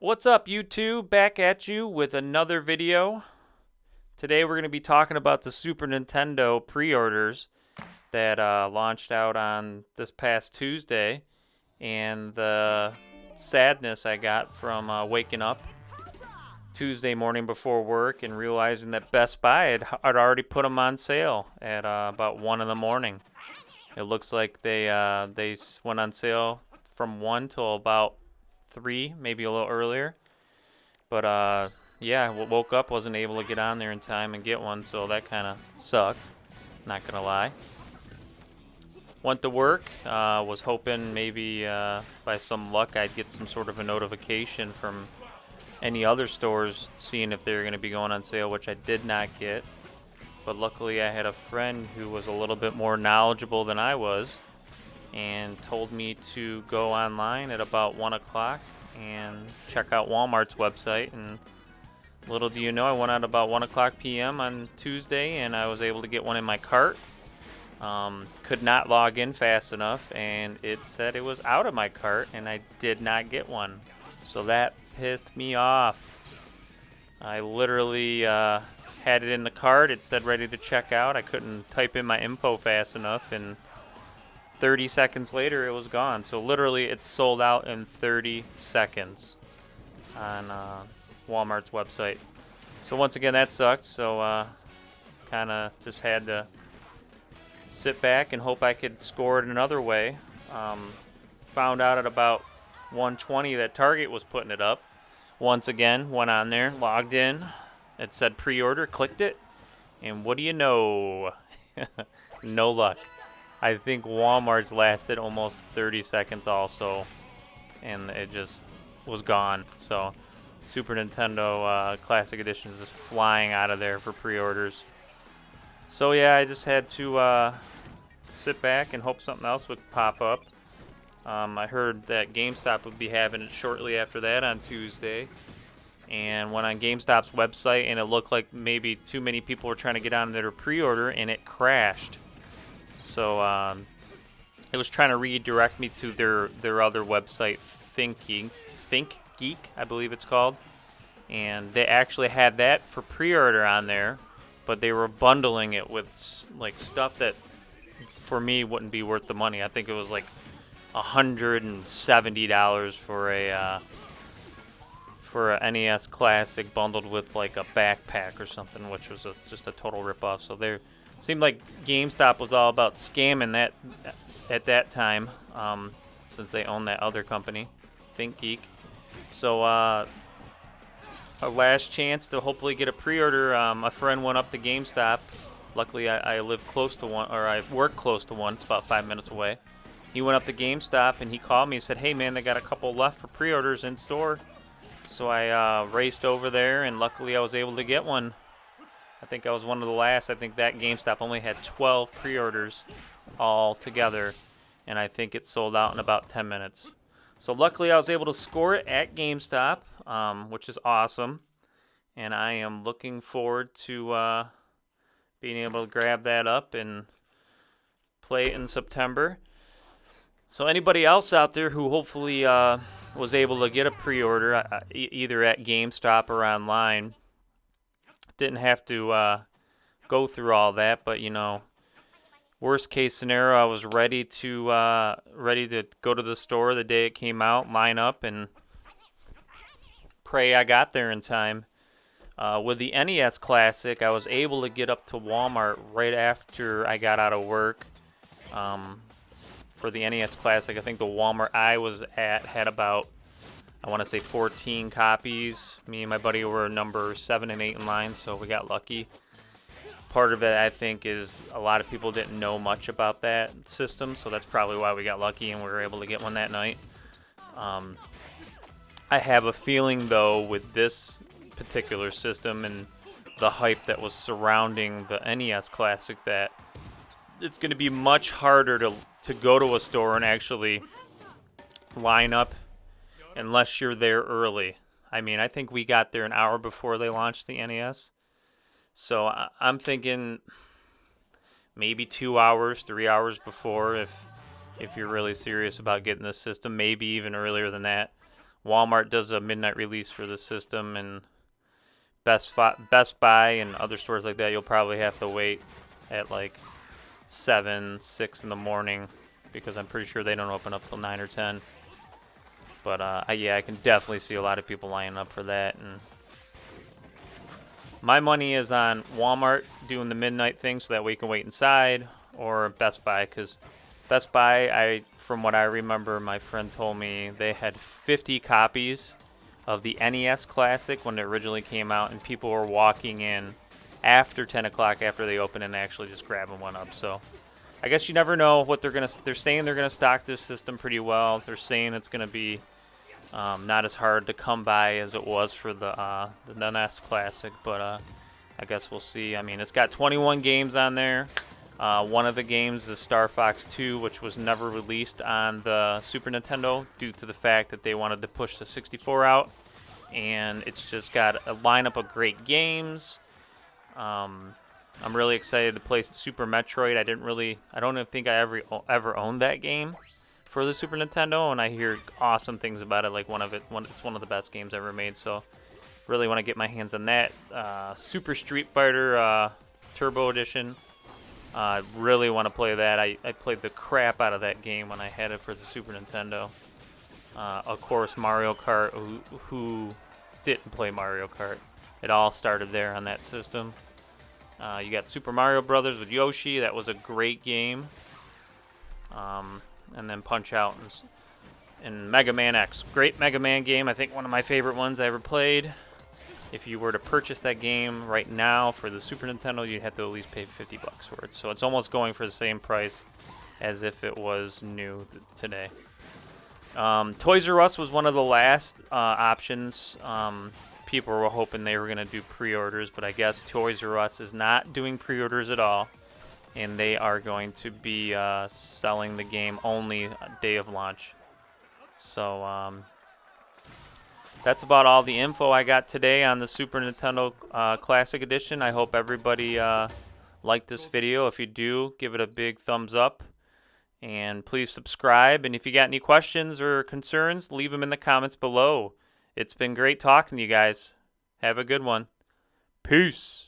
What's up, YouTube? Back at you with another video. Today we're going to be talking about the Super Nintendo pre-orders that launched out on this past Tuesday, and the sadness I got from waking up Tuesday morning before work and realizing that Best Buy had already put them on sale at about 1 in the morning. It looks like they went on sale from 1 till about 3, maybe a little earlier. But yeah, woke up, wasn't able to get on there in time and get one, so that kind of sucked, not gonna lie. Went to work, was hoping maybe by some luck I'd get some sort of a notification from any other stores seeing if they were going to be going on sale, which I did not get. But luckily I had a friend who was a little bit more knowledgeable than I was and told me to go online at about 1 o'clock and check out Walmart's website. And little do you know, I went out about 1 o'clock p.m. on Tuesday and I was able to get one in my cart. Could not log in fast enough and it said it was out of my cart and I did not get one. So that pissed me off. I literally had it in the cart. It said ready to check out. I couldn't type in my info fast enough, and 30 seconds later it was gone. So literally it sold out in 30 seconds on Walmart's website. So once again, that sucked. So kind of just had to sit back and hope I could score it another way. Found out at about 1:20 that Target was putting it up. Once again, went on there, logged in. It said pre-order, clicked it, and what do you know? No luck. I think Walmart's lasted almost 30 seconds also, and it just was gone. So Super Nintendo Classic Edition is just flying out of there for pre-orders. So yeah, I just had to sit back and hope something else would pop up. I heard that GameStop would be having it shortly after that on Tuesday, and went on GameStop's website and it looked like maybe too many people were trying to get on there to pre-order and it crashed. So it was trying to redirect me to their other website, ThinkGeek, I believe it's called, and they actually had that for pre-order on there, but they were bundling it with like stuff that for me wouldn't be worth the money. I think it was like $170 for a NES Classic bundled with like a backpack or something, which was just a total ripoff. So there seemed like GameStop was all about scamming that at that time, since they own that other company, ThinkGeek. So a last chance to hopefully get a pre-order. A friend went up to GameStop. Luckily, I live close to one, or I work close to one. It's about 5 minutes away. He went up to GameStop and he called me and said, "Hey man, they got a couple left for pre-orders in store." So I raced over there and luckily I was able to get one. I think I was one of the last. I think that GameStop only had 12 pre-orders all together, and I think it sold out in about 10 minutes. So luckily I was able to score it at GameStop, which is awesome. And I am looking forward to being able to grab that up and play it in September. So anybody else out there who hopefully was able to get a pre-order either at GameStop or online, didn't have to go through all that, but you know, worst case scenario, I was ready to go to the store the day it came out, line up, and pray I got there in time. With the NES Classic, I was able to get up to Walmart right after I got out of work. For the NES Classic, I think the Walmart I was at had about, I want to say 14 copies. Me and my buddy were number 7 and 8 in line, so we got lucky. Part of it, I think, is a lot of people didn't know much about that system, so that's probably why we got lucky and we were able to get one that night. I have a feeling, though, with this particular system and the hype that was surrounding the NES Classic, that it's going to be much harder to go to a store and actually line up unless you're there early. I mean, I think we got there an hour before they launched the NES. So I'm thinking maybe 2 hours, 3 hours before if you're really serious about getting this system, maybe even earlier than that. Walmart does a midnight release for the system, and Best Buy and other stores like that, you'll probably have to wait at like 7, 6 in the morning, because I'm pretty sure they don't open up till 9 or 10. But yeah, I can definitely see a lot of people lining up for that. And my money is on Walmart doing the midnight thing, so that we can wait inside, or Best Buy, because Best Buy, from what I remember, my friend told me they had 50 copies of the NES Classic when it originally came out, and people were walking in after 10 o'clock after they opened and actually just grabbing one up. So I guess you never know what they're saying they're gonna stock this system pretty well. They're saying it's gonna be not as hard to come by as it was for the NES Classic, but I guess we'll see. I mean, it's got 21 games on there. One of the games is Star Fox 2, which was never released on the Super Nintendo due to the fact that they wanted to push the 64 out. And it's just got a lineup of great games. I'm really excited to play Super Metroid. I don't think I ever owned that game for the Super Nintendo, and I hear awesome things about it. Like it's one of the best games ever made. So really want to get my hands on that. Super Street Fighter Turbo Edition. I really want to play that. I played the crap out of that game when I had it for the Super Nintendo. Of course, Mario Kart. Who didn't play Mario Kart? It all started there on that system. You got Super Mario Brothers with Yoshi. That was a great game. And then Punch-Out and Mega Man X. Great Mega Man game. I think one of my favorite ones I ever played. If you were to purchase that game right now for the Super Nintendo, you'd have to at least pay $50 for it. So it's almost going for the same price as if it was new today. Toys R Us was one of the last options. People were hoping they were going to do pre-orders, but I guess Toys R Us is not doing pre-orders at all, and they are going to be selling the game only day of launch. So that's about all the info I got today on the Super Nintendo Classic Edition. I hope everybody liked this video. If you do, give it a big thumbs up. And please subscribe. And if you got any questions or concerns, leave them in the comments below. It's been great talking to you guys. Have a good one. Peace.